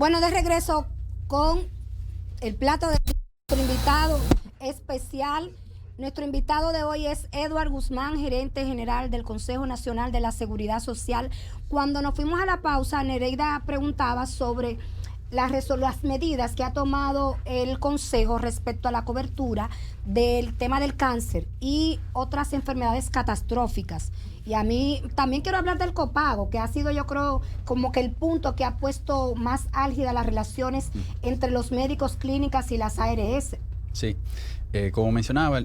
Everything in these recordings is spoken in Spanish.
Bueno, de regreso con el plato de nuestro invitado especial. Nuestro invitado de hoy es Edward Guzmán, gerente general del Consejo Nacional de la Seguridad Social. Cuando nos fuimos a la pausa, Nereida preguntaba sobre las medidas que ha tomado el Consejo respecto a la cobertura del tema del cáncer y otras enfermedades catastróficas. Y a mí también quiero hablar del copago, que ha sido, yo creo, como que el punto que ha puesto más álgida las relaciones entre los médicos, clínicas y las ARS. Sí, como mencionaba,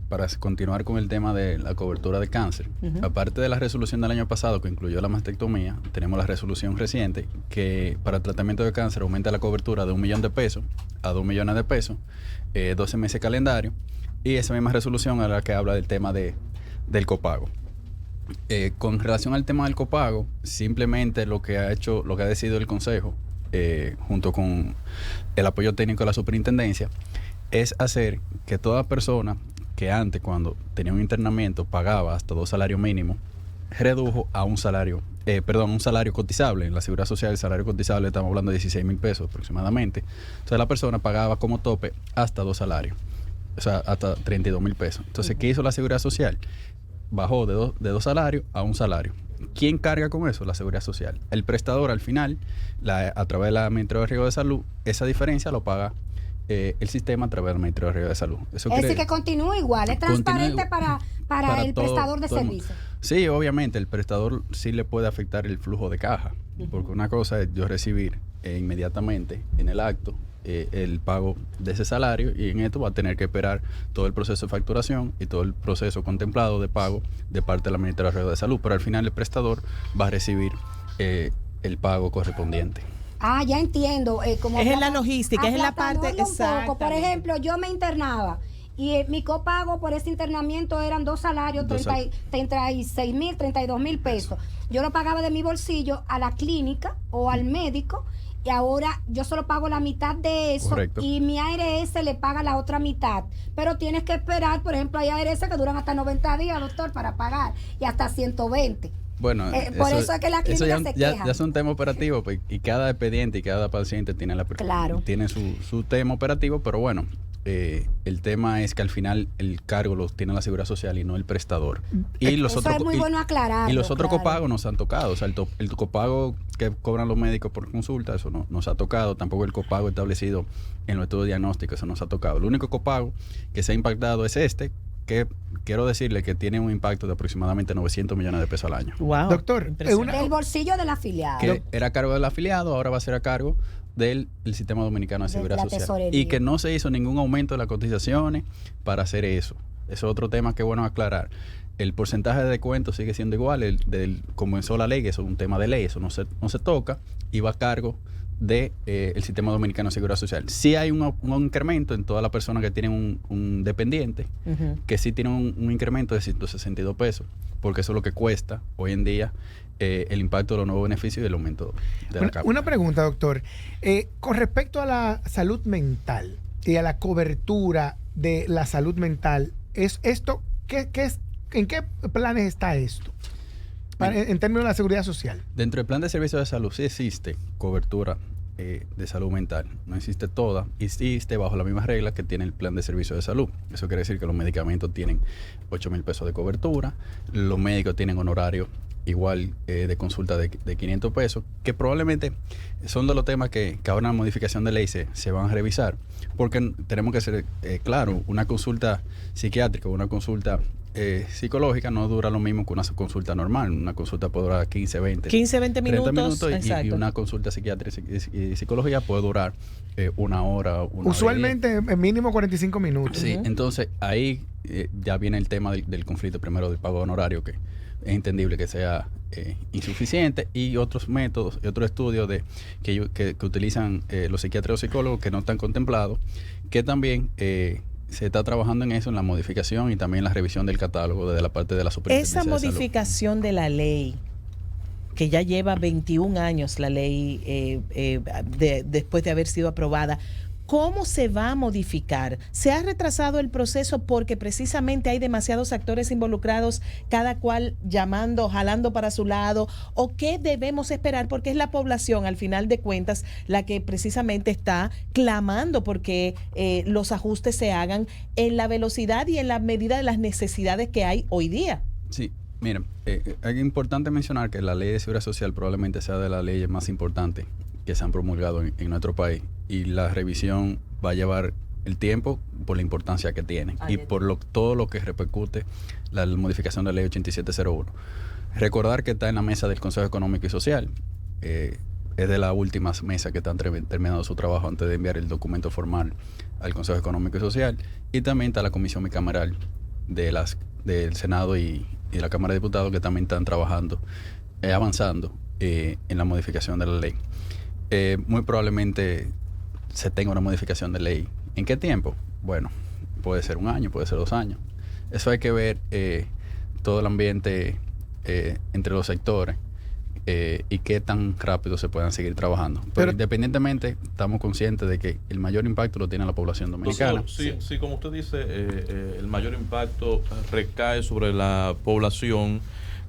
para continuar con el tema de la cobertura de cáncer, aparte de la resolución del año pasado que incluyó la mastectomía, tenemos la resolución reciente que para el tratamiento de cáncer aumenta la cobertura de $1 millón a $2 millones, 12 meses calendario, y esa misma resolución es la que habla del tema del copago. Con relación al tema del copago, simplemente lo que ha decidido el Consejo, junto con el apoyo técnico de la Superintendencia, es hacer que toda persona que antes, cuando tenía un internamiento, pagaba hasta 2 salarios mínimos, redujo a un salario cotizable. En la Seguridad Social, el salario cotizable, estamos hablando de 16 mil pesos aproximadamente. Entonces la persona pagaba como tope hasta 2 salarios, o sea, hasta 32 mil pesos. Entonces, ¿qué hizo la Seguridad Social? Bajó de dos salarios a 1 salario. ¿Quién carga con eso? La Seguridad Social. El prestador, al final, a través de la Ministerio de Riesgo de Salud, esa diferencia lo paga el sistema a través del Ministerio de Riesgo de Salud. Es decir, que continúa igual, es transparente para el prestador de servicios. Sí, obviamente, el prestador sí le puede afectar el flujo de caja, porque una cosa es yo recibir inmediatamente en el acto el pago de ese salario, y en esto va a tener que esperar todo el proceso de facturación y todo el proceso contemplado de pago de parte de la Ministerio de Riesgo de Salud, pero al final el prestador va a recibir el pago correspondiente. Ah, ya entiendo. Como es en la logística, es en la parte exacta. Por ejemplo, yo me internaba y mi copago por ese internamiento eran 2 salarios, 36 mil, 32 mil pesos. Yo lo pagaba de mi bolsillo a la clínica o al médico, y ahora yo solo pago la mitad de eso. Correcto. Y mi ARS le paga la otra mitad. Pero tienes que esperar, por ejemplo, hay ARS que duran hasta 90 días, doctor, para pagar, y hasta 120. Bueno, por eso es que la clínica se queja. Ya es un tema operativo, pues, y cada expediente y cada paciente tiene tiene su tema operativo, pero bueno, el tema es que al final el cargo lo tiene la Seguridad Social y no el prestador. Y los eso otros, es muy bueno aclarar. Y los otros copagos nos han tocado. O sea, el copago que cobran los médicos por consulta, eso no nos ha tocado. Tampoco el copago establecido en los estudios diagnósticos, eso nos ha tocado. El único copago que se ha impactado es que quiero decirle que tiene un impacto de aproximadamente 900 millones de pesos al año. Wow, doctor, del bolsillo del afiliado. Que era a cargo del afiliado, ahora va a ser a cargo del Sistema Dominicano de Seguridad Social. Tesorería. Y que no se hizo ningún aumento de las cotizaciones para hacer eso. Eso es otro tema que es bueno aclarar. El porcentaje de descuento sigue siendo igual. Comenzó la ley, eso es un tema de ley, eso no se toca, y va a cargo de el Sistema Dominicano de Seguridad Social. Sí hay un incremento en todas las personas que tienen un dependiente, que sí tienen un incremento de 162 pesos, porque eso es lo que cuesta hoy en día el impacto de los nuevos beneficios y el aumento de la carga. Una pregunta, doctor. Con respecto a la salud mental y a la cobertura de la salud mental, ¿es esto en qué planes está esto? En términos de la seguridad social. Dentro del plan de servicios de salud sí existe cobertura de salud mental. No existe toda, existe bajo la misma regla que tiene el plan de servicios de salud. Eso quiere decir que los medicamentos tienen 8 mil pesos de cobertura, los médicos tienen honorario igual de consulta de 500 pesos, que probablemente son de los temas que ahora en la modificación de ley se van a revisar, porque tenemos que ser claro, una consulta psiquiátrica, una consulta psicológica no dura lo mismo que una consulta normal. Una consulta puede durar 15, 20 minutos y una consulta psiquiátrica y psicología puede durar 1 hora. Usualmente mínimo 45 minutos. Sí, entonces ahí ya viene el tema del conflicto primero del pago de honorario, que es entendible que sea insuficiente, y otros métodos y otros estudios que utilizan los psiquiatras o psicólogos que no están contemplados, que también se está trabajando en eso, en la modificación y también la revisión del catálogo desde la parte de la Superintendencia de Salud. Esa modificación de la ley, que ya lleva 21 años la ley después de haber sido aprobada, ¿cómo se va a modificar? ¿Se ha retrasado el proceso porque precisamente hay demasiados actores involucrados, cada cual llamando, jalando para su lado? ¿O qué debemos esperar? Porque es la población, al final de cuentas, la que precisamente está clamando porque los ajustes se hagan en la velocidad y en la medida de las necesidades que hay hoy día. Sí, miren, es importante mencionar que la ley de seguridad social probablemente sea de las leyes más importantes que se han promulgado en nuestro país, y la revisión va a llevar el tiempo por la importancia que tiene y por todo lo que repercute la modificación de la ley 8701. Recordar que está en la mesa del Consejo Económico y Social, es de las últimas mesas que están terminando su trabajo antes de enviar el documento formal al Consejo Económico y Social, y también está la Comisión Bicameral del Senado y la Cámara de Diputados, que también están trabajando, avanzando en la modificación de la ley. Muy probablemente se tenga una modificación de ley. ¿En qué tiempo? Bueno, puede ser 1 año, puede ser 2 años. Eso hay que ver todo el ambiente entre los sectores y qué tan rápido se puedan seguir trabajando. Pero independientemente, estamos conscientes de que el mayor impacto lo tiene la población dominicana. Doctor, sí, como usted dice, el mayor impacto recae sobre la población.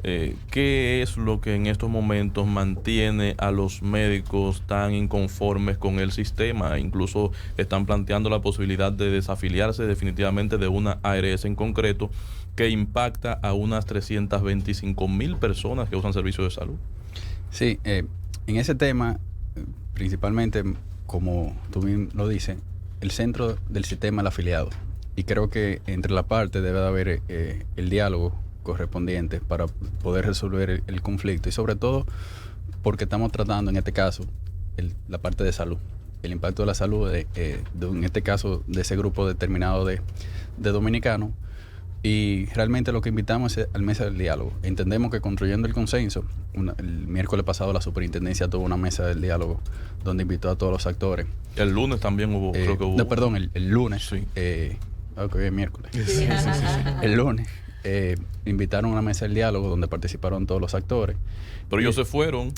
¿Qué es lo que en estos momentos mantiene a los médicos tan inconformes con el sistema? Incluso están planteando la posibilidad de desafiliarse definitivamente de una ARS en concreto, que impacta a unas 325,000 personas que usan servicios de salud. Sí, en ese tema, principalmente, como tú bien lo dices, el centro del sistema es el afiliado. Y creo que entre la parte debe de haber el diálogo correspondiente para poder resolver el conflicto, y sobre todo porque estamos tratando en este caso la parte de salud, el impacto de la salud en este caso de ese grupo determinado de dominicanos, y realmente lo que invitamos es al mesa del diálogo. Entendemos que construyendo el consenso, el miércoles pasado la superintendencia tuvo una mesa del diálogo donde invitó a todos los actores. El lunes también hubo, creo que hubo. No, perdón, el lunes. Sí. Miércoles. Sí. El lunes. Invitaron a una mesa del diálogo donde participaron todos los actores. Pero ellos se fueron.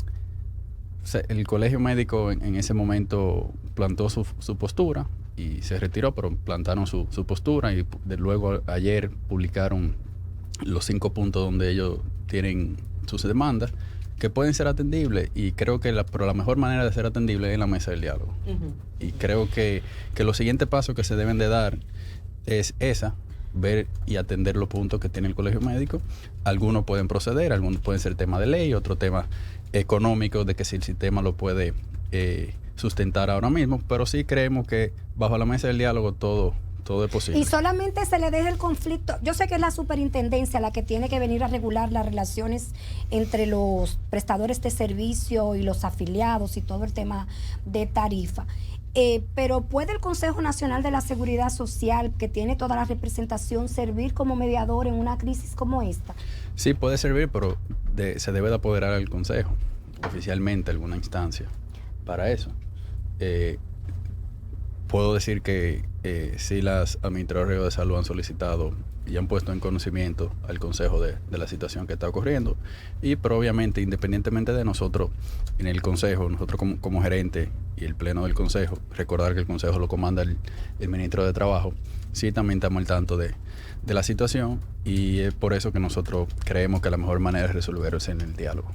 El colegio médico en ese momento plantó su postura y se retiró, pero plantaron su postura, y luego ayer publicaron los 5 puntos donde ellos tienen sus demandas que pueden ser atendibles, y creo que pero la mejor manera de ser atendible es en la mesa del diálogo. Y creo que los siguientes pasos que se deben de dar es ver y atender los puntos que tiene el colegio médico. Algunos pueden proceder, algunos pueden ser tema de ley, otro tema económico, de que si el sistema lo puede sustentar ahora mismo, pero sí creemos que bajo la mesa del diálogo todo es posible. Y solamente se le deja el conflicto. Yo sé que es la superintendencia la que tiene que venir a regular las relaciones entre los prestadores de servicio y los afiliados y todo el tema de tarifa. Pero ¿puede el Consejo Nacional de la Seguridad Social, que tiene toda la representación, servir como mediador en una crisis como esta? Sí, puede servir, pero se debe de apoderar al Consejo, oficialmente, alguna instancia para eso. Puedo decir que sí, las administradoras de salud han solicitado y han puesto en conocimiento al Consejo de la situación que está ocurriendo, pero obviamente, independientemente de nosotros, en el Consejo, nosotros como gerente y el Pleno del Consejo, recordar que el Consejo lo comanda el Ministro de Trabajo, sí también estamos al tanto de la situación, y es por eso que nosotros creemos que la mejor manera de resolverlo es en el diálogo.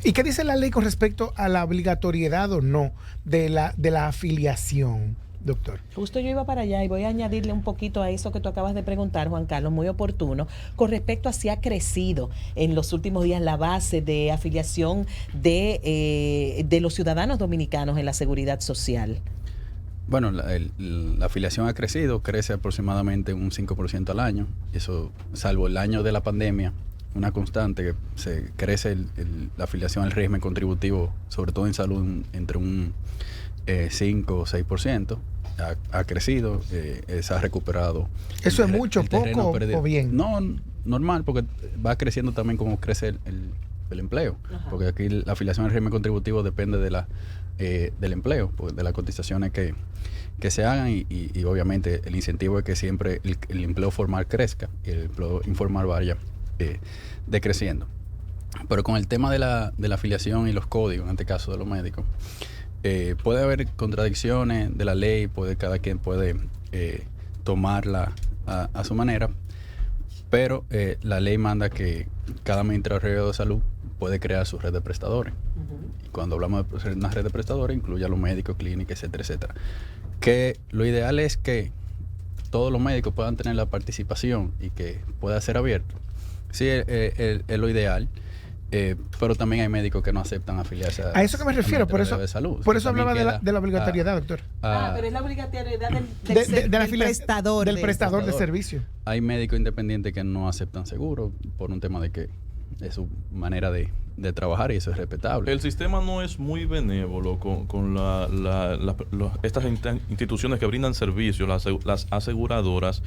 ¿Y qué dice la ley con respecto a la obligatoriedad o no de la afiliación, doctor? Justo yo iba para allá y voy a añadirle un poquito a eso que tú acabas de preguntar, Juan Carlos, muy oportuno, con respecto a si ha crecido en los últimos días la base de afiliación de los ciudadanos dominicanos en la seguridad social. Bueno, la afiliación ha crecido, crece aproximadamente un 5% al año, eso salvo el año de la pandemia, una constante que se crece la afiliación al régimen contributivo, sobre todo en salud, entre un 5 o 6%. Ha crecido, se ha recuperado. ¿Eso es mucho, poco o bien? No, normal, porque va creciendo también como crece el empleo. Ajá. Porque aquí la afiliación al régimen contributivo depende del empleo, pues, de las cotizaciones que se hagan, y obviamente el incentivo es que siempre el empleo formal crezca y el empleo informal vaya decreciendo. Pero con el tema de la afiliación y los códigos, en este caso de los médicos, puede haber contradicciones de la ley, cada quien puede tomarla a su manera, pero la ley manda que cada administrador de salud puede crear su red de prestadores. Y cuando hablamos de una red de prestadores, incluye a los médicos, clínicas, etcétera, etcétera. Que lo ideal es que todos los médicos puedan tener la participación y que pueda ser abierto. Sí, es lo ideal. Pero también hay médicos que no aceptan afiliarse a eso que me refiero, por eso, de salud. por eso hablaba de la obligatoriedad, doctor. Pero es la obligatoriedad del prestador de servicio. Hay médicos independientes que no aceptan seguro por un tema de que es su manera de trabajar y eso es respetable. El sistema no es muy benévolo con estas instituciones que brindan servicios, las aseguradoras,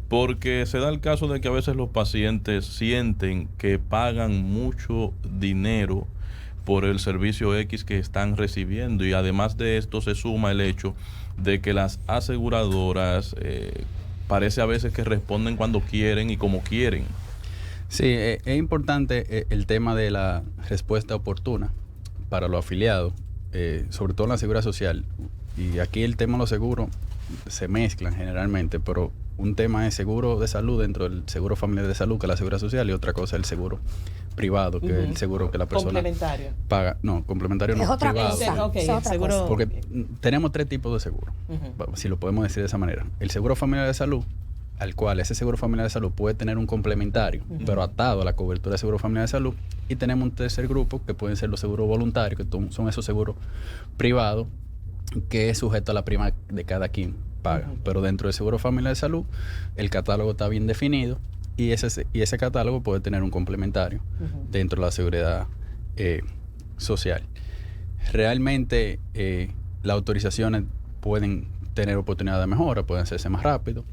porque se da el caso de que a veces los pacientes sienten que pagan mucho dinero por el servicio X que están recibiendo, y además de esto se suma el hecho de que las aseguradoras parece a veces que responden cuando quieren y como quieren. Sí, es importante el tema de la respuesta oportuna para los afiliados, sobre todo en la seguridad social. Y aquí el tema de los seguros se mezclan generalmente, pero un tema es seguro de salud dentro del seguro familiar de salud, que es la seguridad social, y otra cosa es el seguro privado, que es el seguro que la persona complementario paga. No, complementario no, es otra privado. cosa. Okay, es otra seguro, cosa. Porque tenemos 3 tipos de seguro, si lo podemos decir de esa manera. El seguro familiar de salud, al cual ese seguro familiar de salud puede tener un complementario, pero atado a la cobertura de seguro familiar de salud. Y tenemos un tercer grupo, que pueden ser los seguros voluntarios, que son esos seguros privados, que es sujeto a la prima de cada quien paga. Pero dentro del seguro familiar de salud, el catálogo está bien definido, y ese catálogo puede tener un complementario dentro de la seguridad social. Realmente las autorizaciones pueden tener oportunidad de mejora, pueden hacerse más rápido.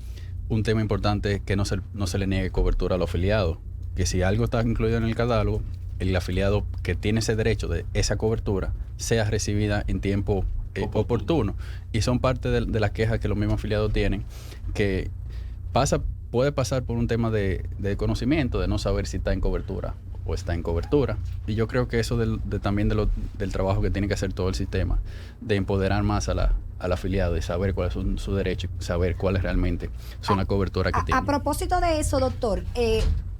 Un tema importante es que no se le niegue cobertura a los afiliados, que si algo está incluido en el catálogo, el afiliado que tiene ese derecho de esa cobertura sea recibida en tiempo oportuno. Y son parte de las quejas que los mismos afiliados tienen, que puede pasar por un tema de conocimiento, de no saber si está en cobertura o está en cobertura. Y yo creo que eso también del trabajo que tiene que hacer todo el sistema, de empoderar más al afiliado y saber cuáles son sus derechos, saber cuáles realmente son la cobertura que tiene. A propósito de eso, doctor,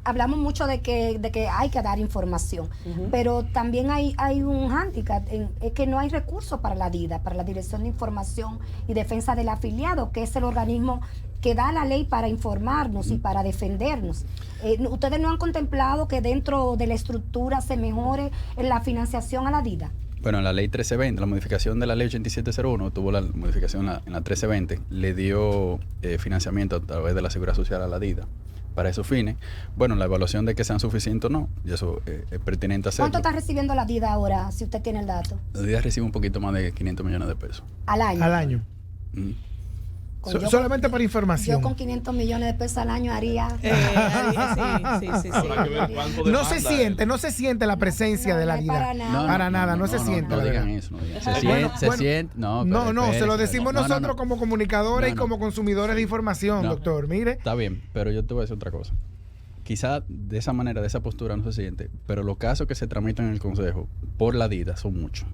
hablamos mucho de que hay que dar información, pero también hay un hándicap, es que no hay recursos para la DIDA, para la Dirección de Información y Defensa del Afiliado, que es el organismo que da la ley para informarnos y para defendernos. ¿Ustedes no han contemplado que dentro de la estructura se mejore en la financiación a la DIDA? Bueno, la ley 1320, la modificación de la ley 8701, tuvo la modificación en la 1320, le dio financiamiento a través de la Seguridad Social a la DIDA para esos fines. Bueno, la evaluación de que sean suficientes o no, y eso es pertinente hacerlo. ¿Cuánto está recibiendo la DIDA ahora, si usted tiene el dato? La DIDA recibe un poquito más de 500 millones de pesos. ¿Al año? Al año. Solamente para información. Yo con 500 millones de pesos al año haría... sí. Habrá que ver cuánto demanda No se siente la presencia de la DIDA. Para nada. No se siente. No digan eso. Se siente. Se lo decimos nosotros como comunicadores y como consumidores de información, No. doctor. Mire. Está bien, pero yo te voy a decir otra cosa. Quizá de esa manera, de esa postura no se siente, pero los casos que se tramitan en el Consejo por la DIDA son muchos.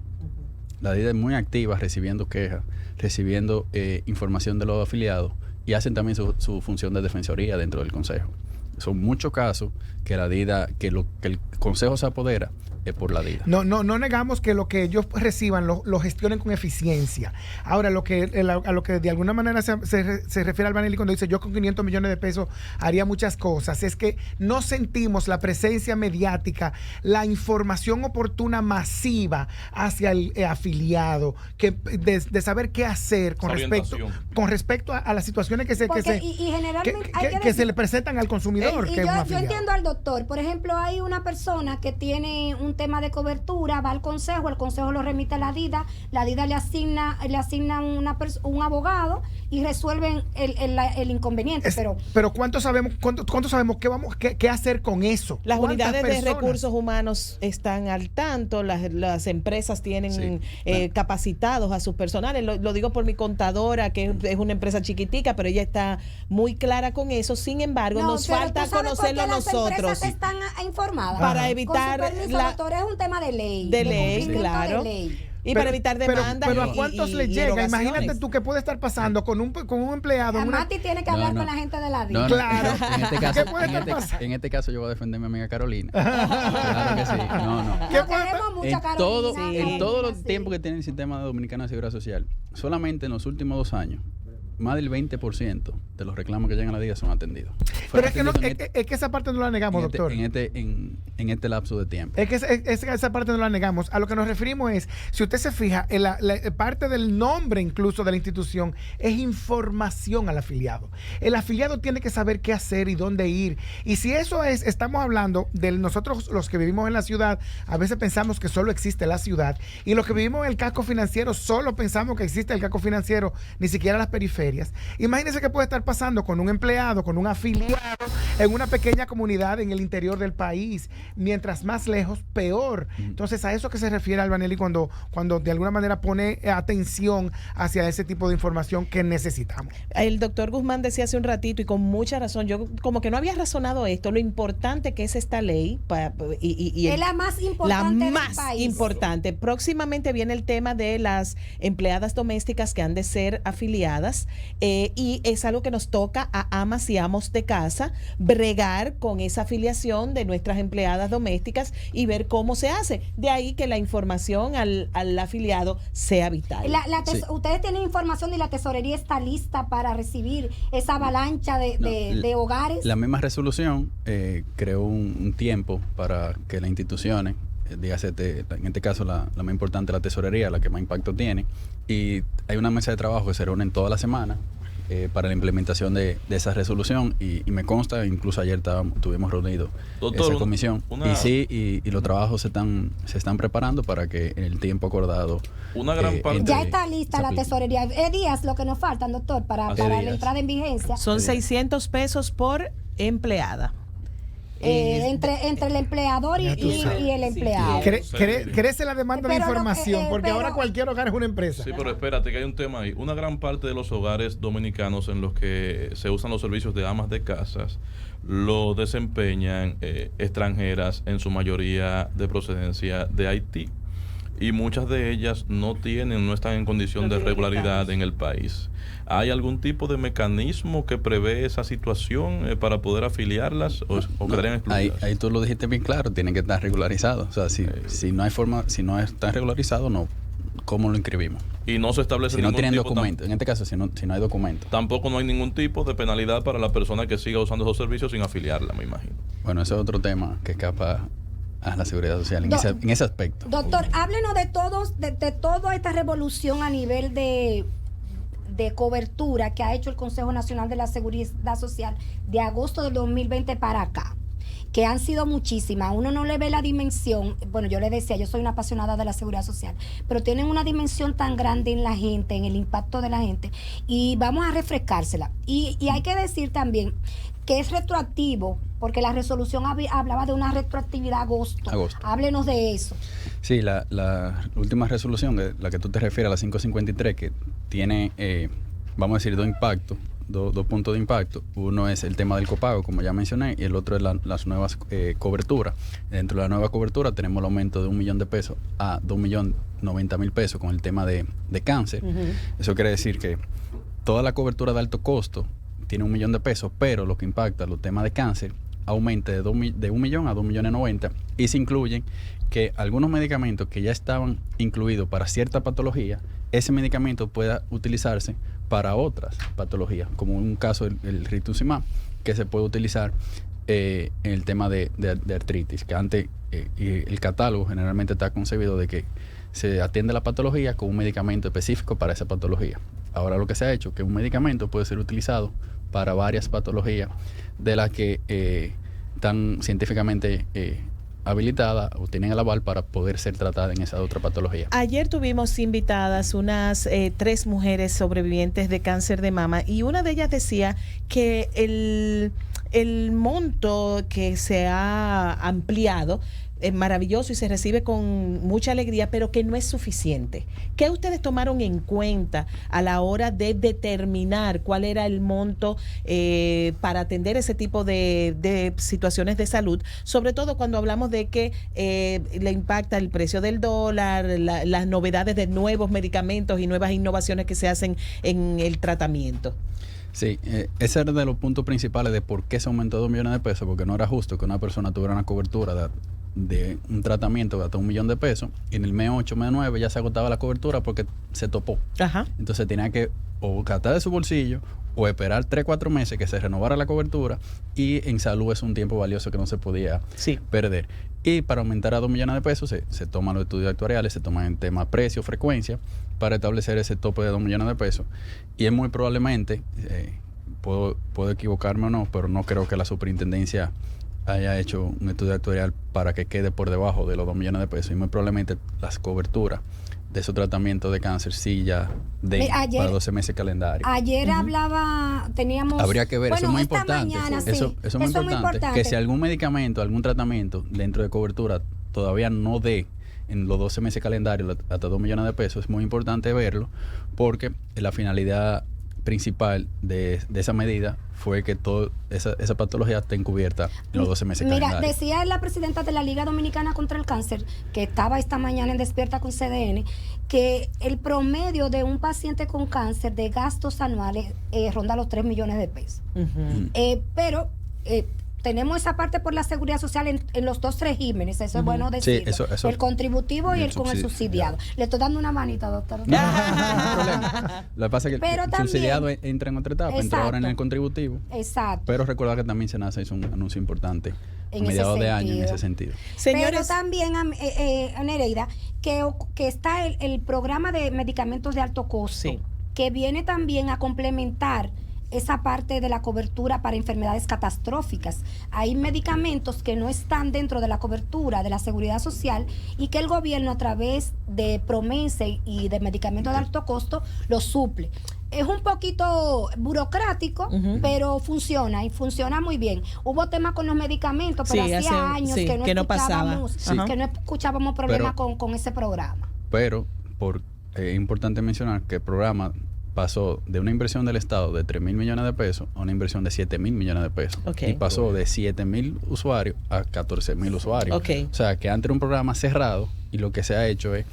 La DIDA es muy activa recibiendo quejas, recibiendo información de los afiliados, y hacen también su función de defensoría dentro del Consejo. Son muchos casos que la DIDA, que el Consejo se apodera es por la DIDA. No negamos que lo que ellos reciban lo gestionen con eficiencia. Ahora, a lo que de alguna manera se refiere al Vanelli cuando dice yo con 500 millones de pesos haría muchas cosas, es que no sentimos la presencia mediática, la información oportuna masiva hacia el afiliado, de saber qué hacer con respecto a las situaciones que se le presentan al consumidor. Yo entiendo al doctor. Por ejemplo, hay una persona que tiene un tema de cobertura, va al consejo, el consejo lo remite a la DIDA le asigna un abogado y resuelven el inconveniente. Pero ¿cuánto sabemos qué hacer con eso? Las unidades de recursos humanos están al tanto, las empresas tienen capacitados a sus personales. Lo digo por mi contadora, que es una empresa chiquitica, pero ella está muy clara con eso. Sin embargo, nos falta conocerlo nosotros. Las empresas están informadas. Para evitar doctor, es un tema de ley. De ley, claro. Y para evitar demandas. Pero ¿a cuántos le llega? Imagínate tú qué puede estar pasando con un empleado. Mati tiene que hablar con la gente de la DIC. No, Claro. ¿Qué puede estar pasando? En este caso yo voy a defender a mi amiga Carolina. Claro que sí. No. ¿Qué puede Queremos mucho a En todo Carolina, el tiempo que tiene el sistema dominicano de seguridad social, solamente en los últimos 2 años, más del 20% de los reclamos que llegan a la DIA son atendidos. Pero es que esa parte no la negamos, doctor. En este lapso de tiempo. Es que esa parte no la negamos. A lo que nos referimos es, si usted se fija, la parte del nombre incluso de la institución es información al afiliado. El afiliado tiene que saber qué hacer y dónde ir. Y si eso es, estamos hablando de nosotros los que vivimos en la ciudad, a veces pensamos que solo existe la ciudad. Y los que vivimos en el casco financiero, solo pensamos que existe el casco financiero, ni siquiera las periferias. Imagínense qué puede estar pasando con un empleado, con un afiliado en una pequeña comunidad en el interior del país. Mientras más lejos, peor. Entonces, a eso que se refiere Albanelli cuando de alguna manera pone atención hacia ese tipo de información que necesitamos. El doctor Guzmán decía hace un ratito, y con mucha razón, yo como que no había razonado esto, lo importante que es esta ley. Es la más importante del país. Importante. Próximamente viene el tema de las empleadas domésticas que han de ser afiliadas. Y es algo que nos toca a amas y amos de casa, bregar con esa afiliación de nuestras empleadas domésticas y ver cómo se hace. De ahí que la información al afiliado sea vital. Sí. Ustedes tienen información y la tesorería está lista para recibir esa avalancha de hogares. La misma resolución creó un tiempo para que las instituciones, dígase en este caso la más importante, la tesorería, la que más impacto tiene, y hay una mesa de trabajo que se reúnen toda la semana para la implementación de esa resolución y me consta, incluso ayer estuvimos reunidos esa comisión y los trabajos se están preparando para que en el tiempo acordado una gran parte ya está lista la tesorería. Días lo que nos faltan, doctor, para la entrada en vigencia. Son 600 pesos por empleada. Entre el empleador y el empleado. Crece la demanda de información, porque ahora cualquier hogar es una empresa. Sí, pero espérate que hay un tema ahí. Una gran parte de los hogares dominicanos en los que se usan los servicios de amas de casas lo desempeñan extranjeras, en su mayoría de procedencia de Haití. Y muchas de ellas no están en condición de regularidad en el país. ¿Hay algún tipo de mecanismo que prevé esa situación para poder afiliarlas o quedarían excluidas? Ahí tú lo dijiste bien claro, tienen que estar regularizados. O sea, si no hay forma, si no están regularizados, no, ¿cómo lo inscribimos? Y no se establece si no ningún tienen tipo documento, en este caso si no hay documento. Tampoco no hay ningún tipo de penalidad para la persona que siga usando esos servicios sin afiliarla, me imagino. Bueno, ese es otro tema que escapa a la seguridad social en ese aspecto. Doctor, háblenos de toda esta revolución a nivel de cobertura que ha hecho el Consejo Nacional de la Seguridad Social de agosto del 2020 para acá, que han sido muchísimas. Uno no le ve la dimensión. Bueno, yo le decía, yo soy una apasionada de la seguridad social, pero tienen una dimensión tan grande en la gente, en el impacto de la gente, y vamos a refrescársela. Y hay que decir también que es retroactivo, porque la resolución hablaba de una retroactividad a agosto. Háblenos de eso. Sí, la última resolución, la que tú te refieres, a la 553, que tiene, vamos a decir, dos puntos de impacto. Uno es el tema del copago, como ya mencioné, y el otro es las nuevas coberturas. Dentro de la nueva cobertura tenemos el aumento de $1 millón de pesos a $2.090.000 pesos con el tema de cáncer. Eso quiere decir que toda la cobertura de alto costo tiene $1 millón de pesos, pero lo que impacta los temas de cáncer aumenta de $1 millón a $2.090.000, y se incluyen que algunos medicamentos que ya estaban incluidos para cierta patología, ese medicamento pueda utilizarse para otras patologías, como en un caso el rituximab, que se puede utilizar en el tema de artritis, que antes el catálogo generalmente está concebido de que se atiende la patología con un medicamento específico para esa patología. Ahora lo que se ha hecho es que un medicamento puede ser utilizado para varias patologías de las que están científicamente habilitadas o tienen el aval para poder ser tratadas en esa otra patología. Ayer tuvimos invitadas unas 3 mujeres sobrevivientes de cáncer de mama, y una de ellas decía que el monto que se ha ampliado maravilloso y se recibe con mucha alegría, pero que no es suficiente. ¿Qué ustedes tomaron en cuenta a la hora de determinar cuál era el monto para atender ese tipo de situaciones de salud? Sobre todo cuando hablamos de que le impacta el precio del dólar, las novedades de nuevos medicamentos y nuevas innovaciones que se hacen en el tratamiento. Sí, ese era de los puntos principales de por qué se aumentó 2 millones de pesos, porque no era justo que una persona tuviera una cobertura de un tratamiento de hasta 1 millón de pesos y en el mes 8, mes 9 ya se agotaba la cobertura porque se topó. Ajá. Entonces tenía que o gastar de su bolsillo o esperar 3, 4 meses que se renovara la cobertura, y en salud es un tiempo valioso que no se podía perder. Y para aumentar a 2 millones de pesos se toman los estudios actuariales, se toman en tema precio, frecuencia, para establecer ese tope de 2 millones de pesos. Y es muy probablemente, puedo equivocarme o no, pero no creo que la superintendencia haya hecho un estudio actuarial para que quede por debajo de los 2 millones de pesos. Y muy probablemente las coberturas de esos tratamientos de cáncer sí ya para 12 meses calendario. Ayer teníamos... Habría que ver, bueno, eso es muy esta importante. Mañana, eso es muy importante. Que si algún medicamento, algún tratamiento dentro de cobertura todavía no dé en los 12 meses calendario hasta 2 millones de pesos, es muy importante verlo, porque la finalidad principal de esa medida fue que toda esa patología esté encubierta en los 12 meses calendarios. Mira, decía la presidenta de la Liga Dominicana contra el Cáncer, que estaba esta mañana en Despierta con CDN, que el promedio de un paciente con cáncer de gastos anuales ronda los 3 millones de pesos. Pero tenemos esa parte por la seguridad social en los dos regímenes, eso es bueno decirlo. Sí, eso, el contributivo y el con el subsidiado. Le estoy dando una manita, doctor. No hay problema. Lo que pasa es que el subsidiado entra en otra etapa, entra ahora en el contributivo. Exacto. Pero recordar que también SENASA hizo un anuncio importante a en mediados de año en ese sentido. Señores, pero también, Nereida, que está el programa de medicamentos de alto costo, que viene también a complementar esa parte de la cobertura para enfermedades catastróficas. Hay medicamentos que no están dentro de la cobertura de la seguridad social y que el gobierno, a través de promesa y de medicamentos de alto costo, los suple. Es un poquito burocrático, pero funciona y funciona muy bien. Hubo temas con los medicamentos, pero hacía años que no escuchábamos problemas con ese programa. Pero es importante mencionar que el programa pasó de una inversión del Estado de 3,000 millones de pesos a una inversión de 7,000 millones de pesos. Y pasó de 7,000 usuarios a 14,000 usuarios. O sea, que antes era un programa cerrado y lo que se ha hecho es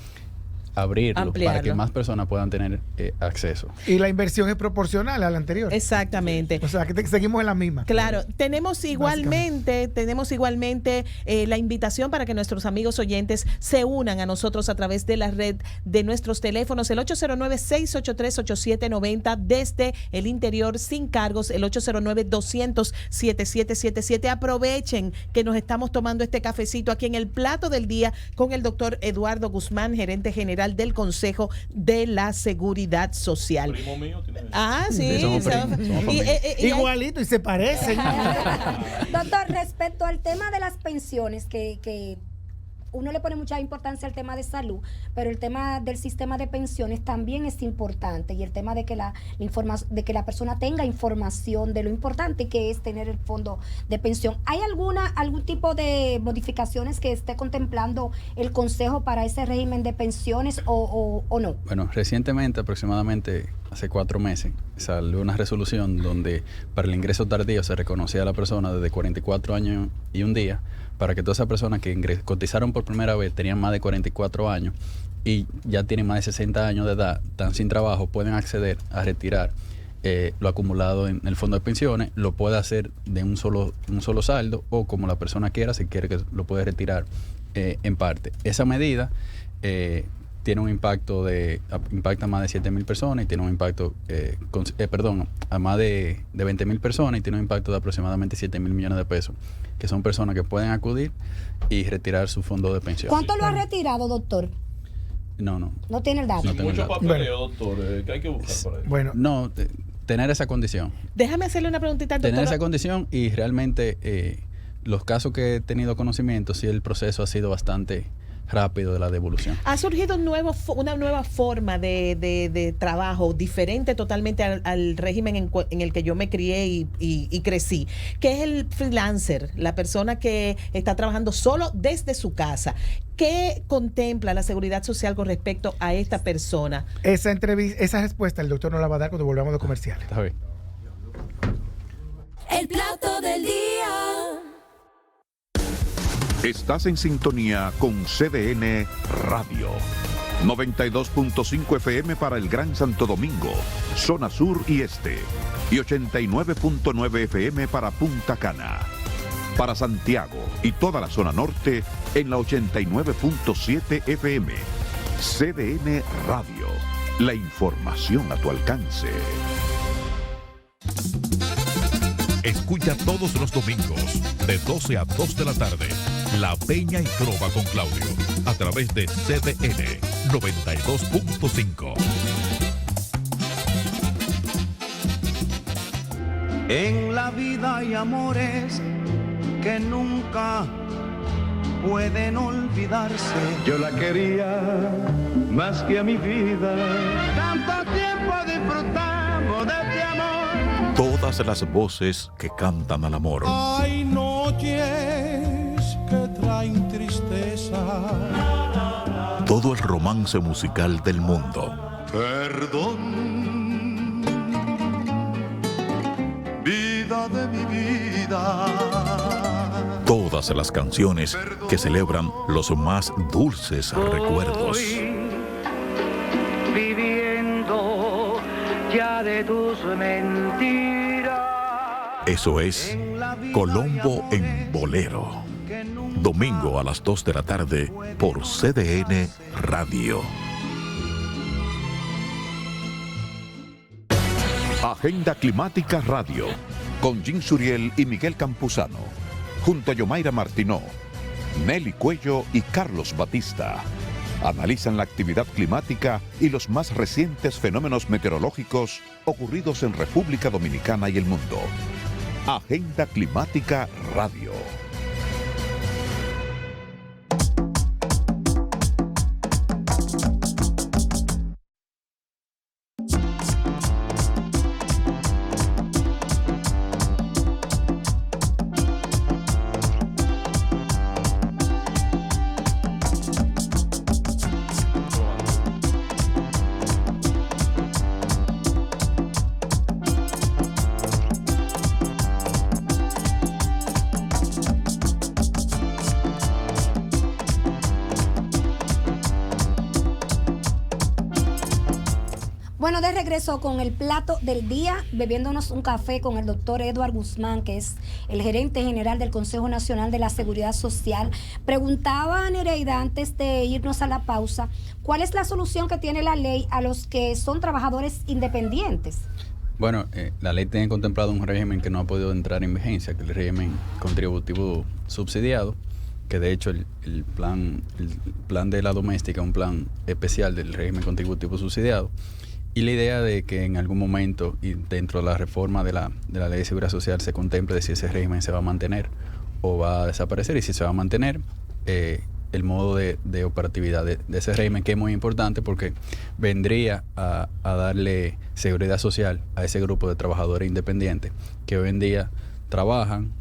abrirlo para que más personas puedan tener acceso. Y la inversión es proporcional a la anterior. Exactamente. O sea, que seguimos en la misma. Claro, tenemos igualmente la invitación para que nuestros amigos oyentes se unan a nosotros a través de la red de nuestros teléfonos, el 809-683-8790 desde el interior sin cargos, el 809-200-7777. Aprovechen que nos estamos tomando este cafecito aquí en el plato del día con el doctor Eduardo Guzmán, gerente general del Consejo de la Seguridad Social. Primo mío tiene... Sí, somos igualito y se parecen. Doctor, respecto al tema de las pensiones, que uno le pone mucha importancia al tema de salud, pero el tema del sistema de pensiones también es importante, y el tema de que la persona tenga información de lo importante que es tener el fondo de pensión. ¿Hay algún tipo de modificaciones que esté contemplando el Consejo para ese régimen de pensiones o no? Bueno, recientemente, aproximadamente hace 4 meses, salió una resolución donde para el ingreso tardío se reconocía a la persona desde 44 años y un día, para que todas esas personas que cotizaron por primera vez, tenían más de 44 años y ya tienen más de 60 años de edad, están sin trabajo, pueden acceder a retirar lo acumulado en el fondo de pensiones. Lo puede hacer de un solo saldo, o como la persona quiera, si quiere, que lo puede retirar en parte. Esa medida tiene un impacto impacta a más de 7,000 personas y tiene un impacto, a más de 20,000 personas, y tiene un impacto de aproximadamente 7,000 millones de pesos, que son personas que pueden acudir y retirar su fondo de pensión. ¿Cuánto lo ha retirado, doctor? No. No tiene el dato. No tengo Mucho el dato. papeleo, doctor, que hay que buscar por ahí. Bueno, No, tener esa condición. Déjame hacerle una preguntita al Tener doctor. esa condición, y realmente los casos que he tenido conocimiento, sí, el proceso ha sido bastante rápido de la devolución. Ha surgido una nueva forma de trabajo, diferente totalmente al régimen en el que yo me crié y crecí, que es el freelancer, la persona que está trabajando solo desde su casa. ¿Qué contempla la Seguridad Social con respecto a esta persona? Esa respuesta el doctor nos la va a dar cuando volvamos de comerciales. Está bien. El plato del día. Estás en sintonía con CDN Radio. 92.5 FM para el Gran Santo Domingo, zona sur y este. Y 89.9 FM para Punta Cana. Para Santiago y toda la zona norte en la 89.7 FM. CDN Radio. La información a tu alcance. Escucha todos los domingos de 12 a 2 de la tarde La Peña y Trova con Claudio a través de CDN 92.5. En la vida hay amores que nunca pueden olvidarse. Yo la quería más que a mi vida. Tanto tiempo disfrutamos de este amor. Todas las voces que cantan al amor. Hay noches que traen tristeza. Todo el romance musical del mundo. Perdón, vida de mi vida. Todas las canciones que celebran los más dulces recuerdos. Viviendo ya de tus mentiras. Eso es Colombo en Bolero. Domingo a las 2 de la tarde por CDN Radio. Agenda Climática Radio, con Jim Suriel y Miguel Campuzano, junto a Yomaira Martínó, Nelly Cuello y Carlos Batista. Analizan la actividad climática y los más recientes fenómenos meteorológicos ocurridos en República Dominicana y el mundo. Agenda Climática Radio. Bueno, de regreso con el plato del día, bebiéndonos un café con el doctor Edward Guzmán, que es el gerente general del Consejo Nacional de la Seguridad Social. Preguntaba a Nereida, antes de irnos a la pausa, ¿cuál es la solución que tiene la ley a los que son trabajadores independientes? Bueno, la ley tiene contemplado un régimen que no ha podido entrar en vigencia, que es el régimen contributivo subsidiado, que de hecho el plan de la doméstica es un plan especial del régimen contributivo subsidiado. Y la idea de que en algún momento, y dentro de la reforma de la Ley de Seguridad Social, se contemple de si ese régimen se va a mantener o va a desaparecer, y si se va a mantener, el modo de operatividad de ese régimen, que es muy importante porque vendría a darle seguridad social a ese grupo de trabajadores independientes que hoy en día trabajan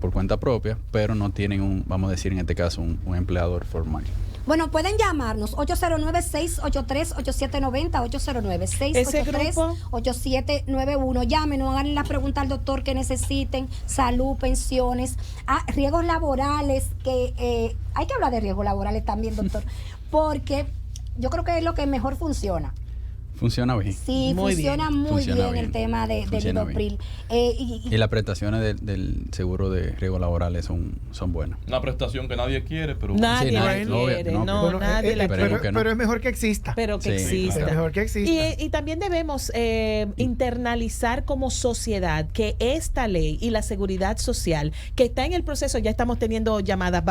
por cuenta propia, pero no tienen vamos a decir en este caso, un empleador formal. Bueno, pueden llamarnos 809-683-8790, 809-683-8791. Llámenos, hagan la pregunta al doctor que necesiten, salud, pensiones, riesgos laborales, que hay que hablar de riesgos laborales también, doctor, porque yo creo que es lo que mejor funciona. Funciona bien. Sí, funciona muy bien el tema del Lidopril. Y las prestaciones del seguro de riesgos laborales son buenas. Una prestación que nadie quiere, pero... Nadie la quiere, pero es mejor que exista. Pero que exista. Es mejor que exista. Y también debemos internalizar como sociedad que esta ley y la seguridad social, que está en el proceso, ya estamos teniendo llamadas,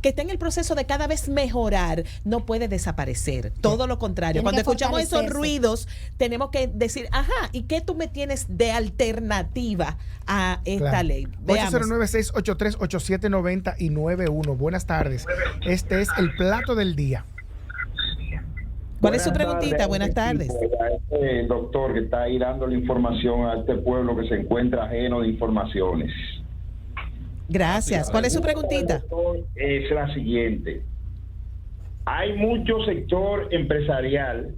que está en el proceso de cada vez mejorar, no puede desaparecer. Todo lo contrario. Cuando escuchamos esos ruidos unidos, tenemos que decir, ajá, ¿y qué tú me tienes de alternativa a esta ley? Veamos. 809-683-8790 y 91. Buenas tardes. Este es el plato del día. ¿Cuál es su preguntita? Buenas tardes. A este doctor que está ahí dando la información a este pueblo que se encuentra ajeno de informaciones. Gracias. ¿Cuál es su preguntita? Es la siguiente. Hay mucho sector empresarial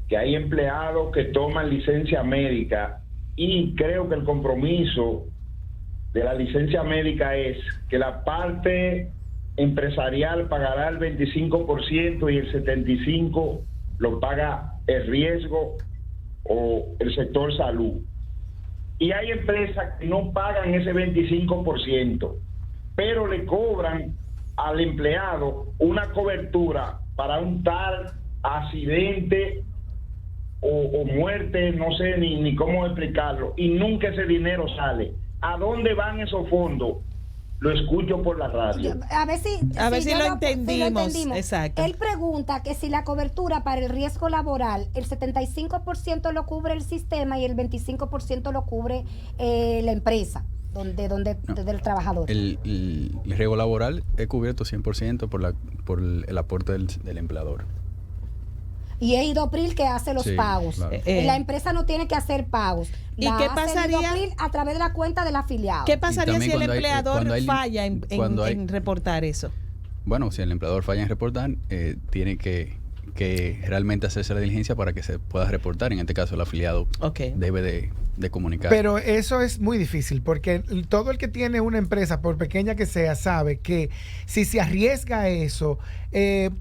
que hay empleados que toman licencia médica y creo que el compromiso de la licencia médica es que la parte empresarial pagará el 25% y el 75% lo paga el riesgo o el sector salud. Y hay empresas que no pagan ese 25%, pero le cobran al empleado una cobertura para un tal accidente o muerte, no sé ni cómo explicarlo, y nunca ese dinero sale. ¿A dónde van esos fondos? Lo escucho por la radio. A ver si lo entendimos. Exacto. Él pregunta que si la cobertura para el riesgo laboral, el 75% lo cubre el sistema y el 25% lo cubre la empresa del trabajador. El riesgo laboral es cubierto 100% por el aporte del empleador. Y es Idopril que hace los pagos. Claro. La empresa no tiene que hacer pagos. ¿Y qué pasaría Idopril a través de la cuenta del afiliado? ¿Qué pasaría si el empleador falla en reportar eso? Bueno, si el empleador falla en reportar, tiene que realmente hacerse la diligencia para que se pueda reportar. En este caso, el afiliado debe de comunicar. Pero eso es muy difícil porque todo el que tiene una empresa, por pequeña que sea, sabe que si se arriesga a eso,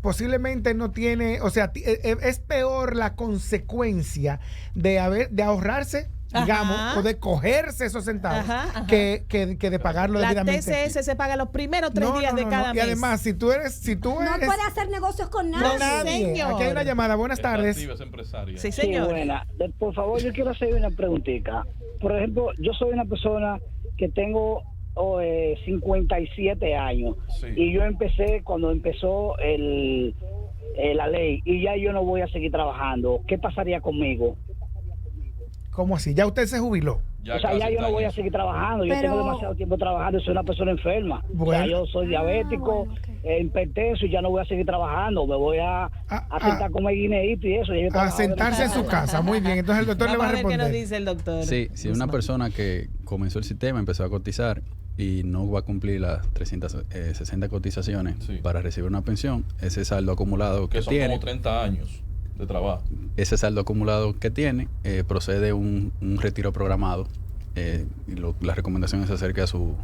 posiblemente no tiene, o sea, es peor la consecuencia de ahorrarse, digamos, o de cogerse esos centavos que de pagarlo debidamente. La TCS se paga los primeros 3 días de cada mes. Y además, si tú eres no puede hacer negocios con nadie. Señor. Aquí hay una llamada. Buenas tardes. Sí, señor. Sí, buena. Por favor, yo quiero hacer una preguntita. Por ejemplo, yo soy una persona que tengo 57 años y yo empecé cuando empezó la ley y ya yo no voy a seguir trabajando. ¿Qué pasaría conmigo? ¿Cómo así? ¿Ya usted se jubiló? Ya yo no voy a seguir trabajando. Yo tengo demasiado tiempo trabajando y soy una persona enferma. Bueno. Yo soy diabético, hipertenso y ya no voy a seguir trabajando. Me voy a sentar como el guineíto y eso. A sentarse en su casa. Muy bien. Entonces el doctor le va a responder. ¿Qué nos dice el doctor? Sí, si una persona que comenzó el sistema, empezó a cotizar y no va a cumplir las 360 cotizaciones para recibir una pensión, ese saldo acumulado que son tiene, como 30 años de trabajo. Ese saldo acumulado que tiene procede un retiro programado. La recomendación es se acerque a su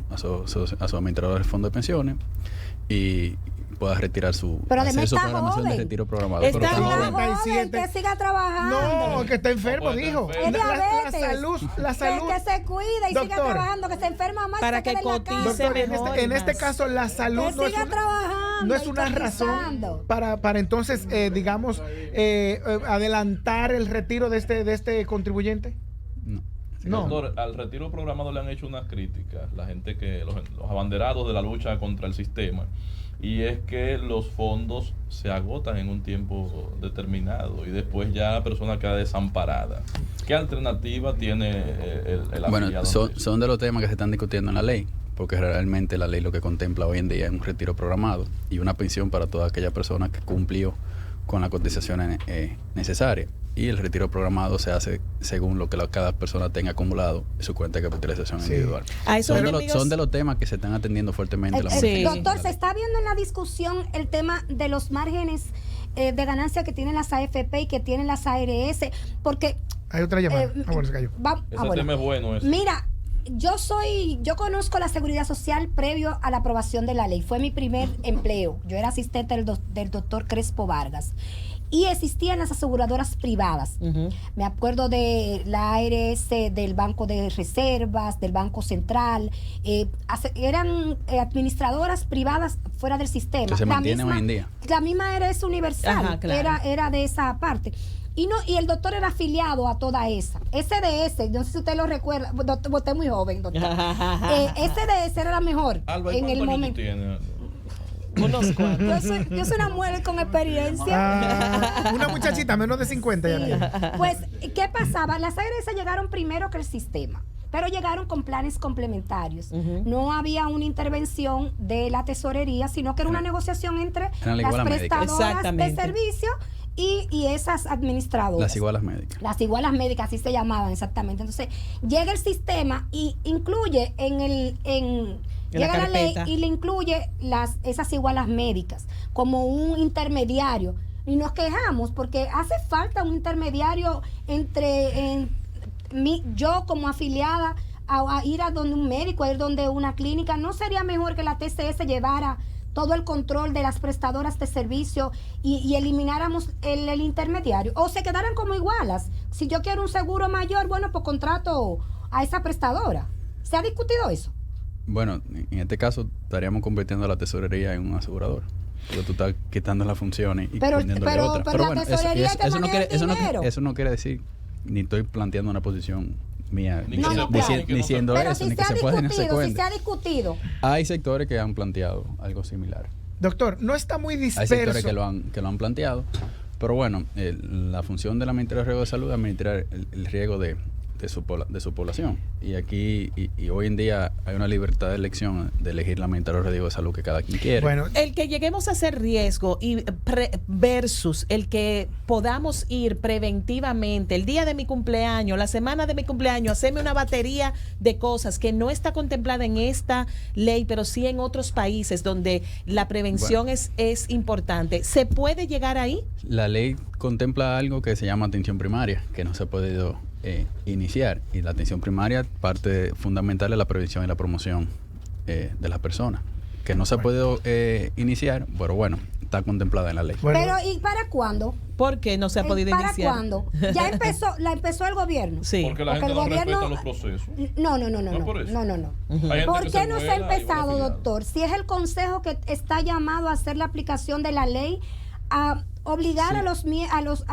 administrador del fondo de pensiones y pueda retirar su programación de retiro programado. Está joven, que siga trabajando. No, que está enfermo, dijo. Es diabetes. La salud. Que se cuida y siga trabajando, que se enferma más para que cotice mejor. En este caso, la salud no es una razón para entonces, digamos, adelantar el retiro de este contribuyente. No. Doctor, al retiro programado le han hecho unas críticas la gente que los abanderados de la lucha contra el sistema, y es que los fondos se agotan en un tiempo determinado y después ya la persona queda desamparada. ¿Qué alternativa tiene el afiliado? Son de los temas que se están discutiendo en la ley, porque realmente la ley lo que contempla hoy en día es un retiro programado y una pensión para toda aquella persona que cumplió con las cotizaciones necesarias. Y el retiro programado se hace según lo que cada persona tenga acumulado en su cuenta de capitalización individual. Son de los temas que se están atendiendo fuertemente. Doctor, se está viendo en la discusión el tema de los márgenes de ganancia que tienen las AFP y que tienen las ARS, porque... Hay otra llamada. Se cayó. Ese tema es bueno. Mira, yo conozco la seguridad social previo a la aprobación de la ley. Fue mi primer empleo. Yo era asistente del doctor Crespo Vargas. Y existían las aseguradoras privadas. Me acuerdo de la ARS, del Banco de Reservas, del Banco Central. Eran administradoras privadas fuera del sistema. Que se mantiene hoy en día. La misma ARS Universal. Claro. era de esa parte. Y el doctor era afiliado a toda esa. SDS, no sé si usted lo recuerda, usted es muy joven, doctor. SDS era la mejor Alba, en el momento. Unos cuantos. Yo soy una mujer con experiencia. Una muchachita menos de 50 sí. ya. Pues, ¿qué pasaba? Las ARS llegaron primero que el sistema, pero llegaron con planes complementarios. No había una intervención de la tesorería, sino que era una negociación entre las prestadoras de servicio y esas administradoras. Las igualas médicas. Las igualas médicas, así se llamaban exactamente. Entonces, llega el sistema y incluye llega la ley y le incluye esas igualas médicas como un intermediario. Y nos quejamos porque hace falta un intermediario entre yo como afiliada a ir a donde un médico, a ir donde una clínica. ¿No sería mejor que la TCS llevara todo el control de las prestadoras de servicio y elimináramos el intermediario? O se quedaran como igualas. Si yo quiero un seguro mayor, bueno, pues contrato a esa prestadora. ¿Se ha discutido eso? Bueno, en este caso estaríamos convirtiendo a la tesorería en un asegurador. Porque tú estás quitando las funciones y poniéndole otra. Pero la bueno, tesorería es que maneja el dinero. Eso no quiere decir, ni estoy planteando una posición mía, ni siendo pero eso, si ni que se pueda ni se cuente. Si se ha discutido. Hay sectores que han planteado algo similar. Doctor, no está muy disperso. Hay sectores que lo han planteado, pero bueno, la función de la Ministerio de Riesgo de Salud es administrar el riesgo de su población. Y aquí, y hoy en día hay una libertad de elección de elegir la Ministerio de Riesgo de Salud que cada quien quiere. Bueno, el que lleguemos a hacer riesgo versus el que podamos ir preventivamente el día de mi cumpleaños, la semana de mi cumpleaños, hacerme una batería de cosas que no está contemplada en esta ley, pero sí en otros países donde la prevención es importante. ¿Se puede llegar ahí? La ley contempla algo que se llama atención primaria, que no se ha podido iniciar, y la atención primaria parte fundamental de la prevención y la promoción de las personas, que no se ha podido iniciar, pero bueno, está contemplada en la ley. Pero ¿y para cuándo? ¿Por qué no se ha podido ¿Para iniciar? ¿Para cuándo? Ya empezó el gobierno. Sí. Porque la gente no respeta los procesos. No. Uh-huh. ¿Por qué no se ha empezado, doctor? Si es el Consejo que está llamado a hacer la aplicación de la ley, a obligar a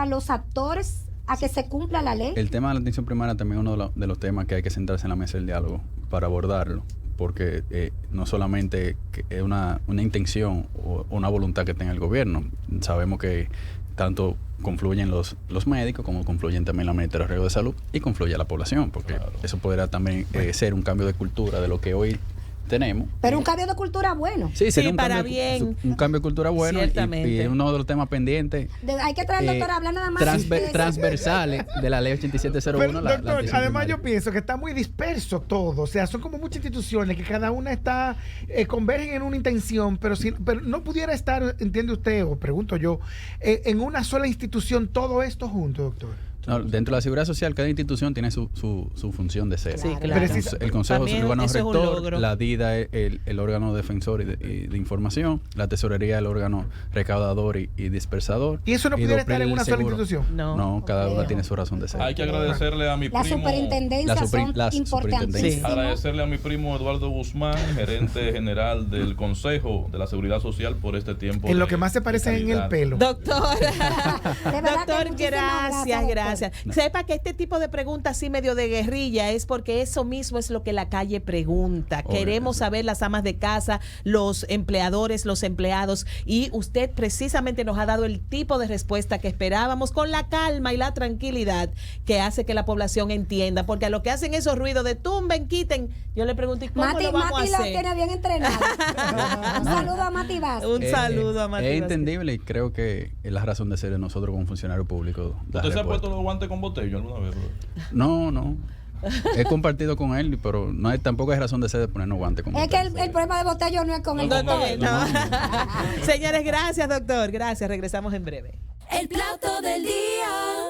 los actores a que se cumpla la ley. El tema de la atención primaria también es uno de los temas que hay que sentarse en la mesa del diálogo para abordarlo, porque no solamente es una intención o una voluntad que tenga el gobierno. Sabemos que tanto confluyen los médicos como confluyen también la Ministerio de Riesgo de Salud y confluye a la población, porque eso podrá también ser un cambio de cultura de lo que hoy tenemos. Pero un cambio de cultura bueno. Sí, para bien. Un cambio de cultura bueno. Y es uno de los temas pendientes. Hay que traer al doctor a hablar nada más. Transversales de la ley 8701. Pero, doctor, además yo pienso que está muy disperso todo. O sea, son como muchas instituciones que cada una está, convergen en una intención, pero no pudiera estar, entiende usted, o pregunto yo, en una sola institución todo esto junto, doctor. No, dentro de la seguridad social, cada institución tiene su función de ser. Sí, claro. El Consejo es el órgano rector, la DIDA es el órgano defensor y de información, la tesorería es el órgano recaudador y dispersador. ¿Y eso no pudiera estar en una sola institución? No, cada una tiene su razón de ser. Hay que agradecerle a mi primo. Las superintendencias son importantísimas. Agradecerle a mi primo Eduardo Guzmán, gerente general del Consejo de la Seguridad Social, por este tiempo. En lo que más se parece en el pelo. Doctor, gracias. No. Sepa que este tipo de preguntas así medio de guerrilla es porque eso mismo es lo que la calle pregunta. Queremos saber las amas de casa, los empleadores, los empleados, y usted precisamente nos ha dado el tipo de respuesta que esperábamos, con la calma y la tranquilidad que hace que la población entienda, porque a lo que hacen esos ruidos de tumben, quiten, yo le pregunté ¿cómo lo vamos a hacer? Mati lo tiene bien entrenado. Un saludo a Mati Vaz. Un saludo a Mati Vaz. Es entendible y creo que es la razón de ser de nosotros como funcionarios públicos. ¿Usted se ha puesto los guantes con botella alguna vez? No. He compartido con él, pero tampoco es razón de ser de ponernos guantes con botella. Es que el problema de botella no es con el doctor. Señores, gracias, doctor. Gracias. Regresamos en breve. El plato del día.